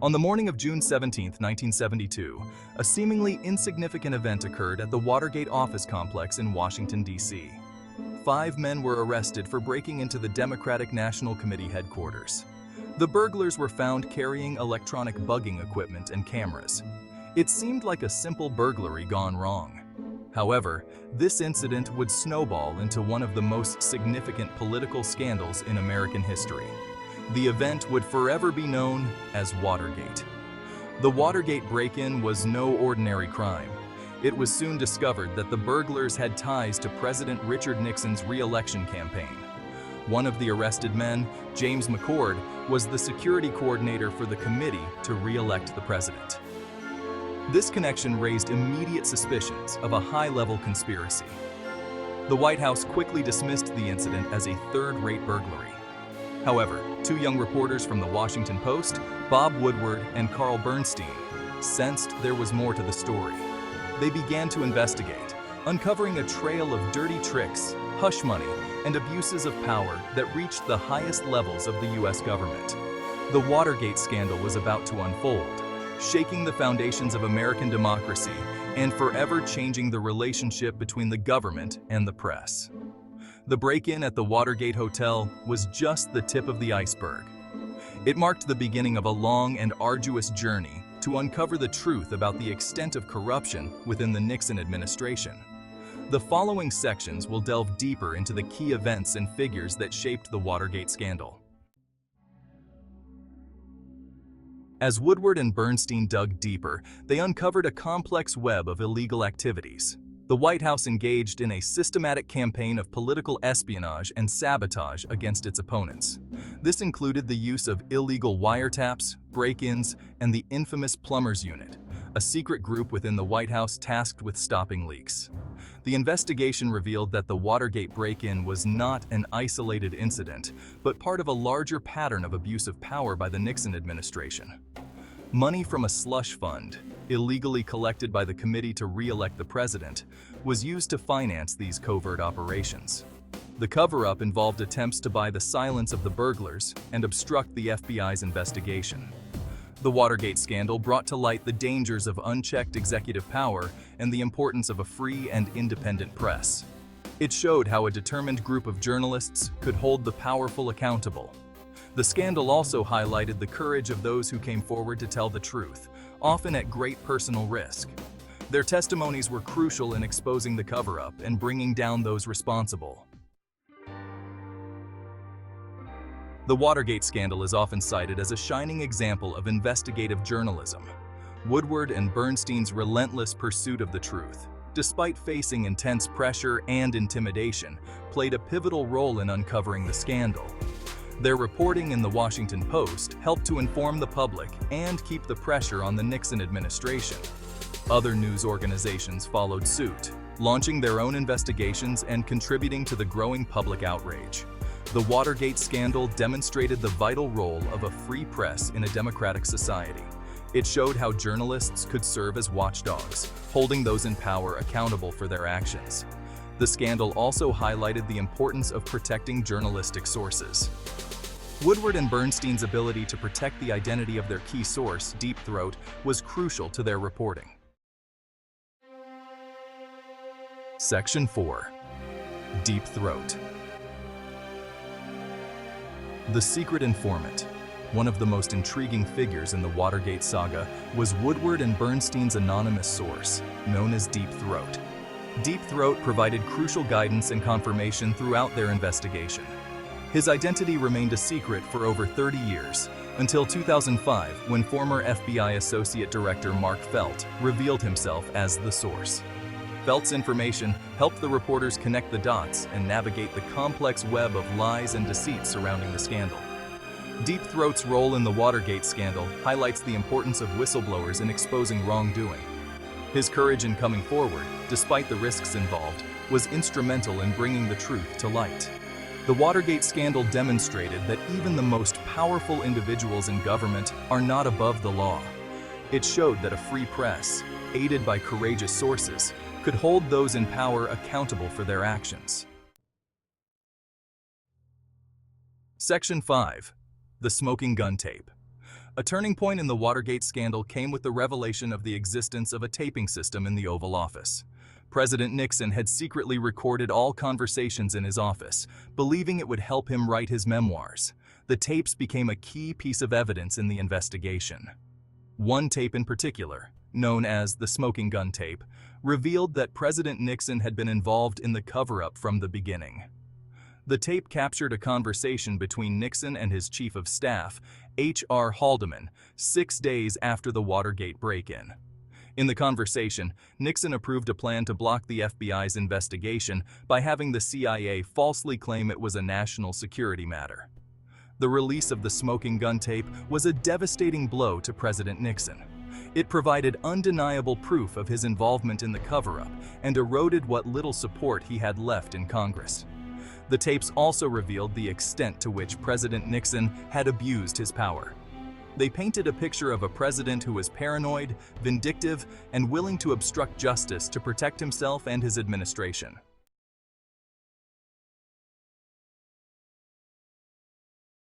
On the morning of June 17, 1972, a seemingly insignificant event occurred at the Watergate office complex in Washington, D.C. 5 men were arrested for breaking into the Democratic National Committee headquarters. The burglars were found carrying electronic bugging equipment and cameras. It seemed like a simple burglary gone wrong. However, this incident would snowball into one of the most significant political scandals in American history. The event would forever be known as Watergate. The Watergate break-in was no ordinary crime. It was soon discovered that the burglars had ties to President Richard Nixon's re-election campaign. One of the arrested men, James McCord, was the security coordinator for the committee to re-elect the president. This connection raised immediate suspicions of a high-level conspiracy. The White House quickly dismissed the incident as a third-rate burglary. However, 2 young reporters from the Washington Post, Bob Woodward and Carl Bernstein, sensed there was more to the story. They began to investigate, uncovering a trail of dirty tricks, hush money, and abuses of power that reached the highest levels of the U.S. government. The Watergate scandal was about to unfold, shaking the foundations of American democracy and forever changing the relationship between the government and the press. The break-in at the Watergate Hotel was just the tip of the iceberg. It marked the beginning of a long and arduous journey to uncover the truth about the extent of corruption within the Nixon administration. The following sections will delve deeper into the key events and figures that shaped the Watergate scandal. As Woodward and Bernstein dug deeper, they uncovered a complex web of illegal activities. The White House engaged in a systematic campaign of political espionage and sabotage against its opponents. This included the use of illegal wiretaps, break-ins, and the infamous Plumbers Unit, a secret group within the White House tasked with stopping leaks. The investigation revealed that the Watergate break-in was not an isolated incident, but part of a larger pattern of abuse of power by the Nixon administration. Money from a slush fund, illegally collected by the committee to re-elect the president, was used to finance these covert operations. The cover-up involved attempts to buy the silence of the burglars and obstruct the FBI's investigation. The Watergate scandal brought to light the dangers of unchecked executive power and the importance of a free and independent press. It showed how a determined group of journalists could hold the powerful accountable. The scandal also highlighted the courage of those who came forward to tell the truth, often at great personal risk. Their testimonies were crucial in exposing the cover-up and bringing down those responsible. The Watergate scandal is often cited as a shining example of investigative journalism. Woodward and Bernstein's relentless pursuit of the truth, despite facing intense pressure and intimidation, played a pivotal role in uncovering the scandal. Their reporting in the Washington Post helped to inform the public and keep the pressure on the Nixon administration. Other news organizations followed suit, launching their own investigations and contributing to the growing public outrage. The Watergate scandal demonstrated the vital role of a free press in a democratic society. It showed how journalists could serve as watchdogs, holding those in power accountable for their actions. The scandal also highlighted the importance of protecting journalistic sources. Woodward and Bernstein's ability to protect the identity of their key source, Deep Throat, was crucial to their reporting. Section 4. Deep Throat. The secret informant, one of the most intriguing figures in the Watergate saga, was Woodward and Bernstein's anonymous source, known as Deep Throat. Deep Throat provided crucial guidance and confirmation throughout their investigation. His identity remained a secret for over 30 years, until 2005, when former FBI Associate Director Mark Felt revealed himself as the source. Felt's information helped the reporters connect the dots and navigate the complex web of lies and deceit surrounding the scandal. Deep Throat's role in the Watergate scandal highlights the importance of whistleblowers in exposing wrongdoing. His courage in coming forward, despite the risks involved, was instrumental in bringing the truth to light. The Watergate scandal demonstrated that even the most powerful individuals in government are not above the law. It showed that a free press, aided by courageous sources, could hold those in power accountable for their actions. Section 5. The Smoking Gun Tape. A turning point in the Watergate scandal came with the revelation of the existence of a taping system in the Oval Office. President Nixon had secretly recorded all conversations in his office, believing it would help him write his memoirs. The tapes became a key piece of evidence in the investigation. One tape in particular, known as the smoking gun tape, revealed that President Nixon had been involved in the cover-up from the beginning. The tape captured a conversation between Nixon and his chief of staff, H.R. Haldeman, 6 days after the Watergate break-in. In the conversation, Nixon approved a plan to block the FBI's investigation by having the CIA falsely claim it was a national security matter. The release of the smoking gun tape was a devastating blow to President Nixon. It provided undeniable proof of his involvement in the cover-up and eroded what little support he had left in Congress. The tapes also revealed the extent to which President Nixon had abused his power. They painted a picture of a president who was paranoid, vindictive, and willing to obstruct justice to protect himself and his administration.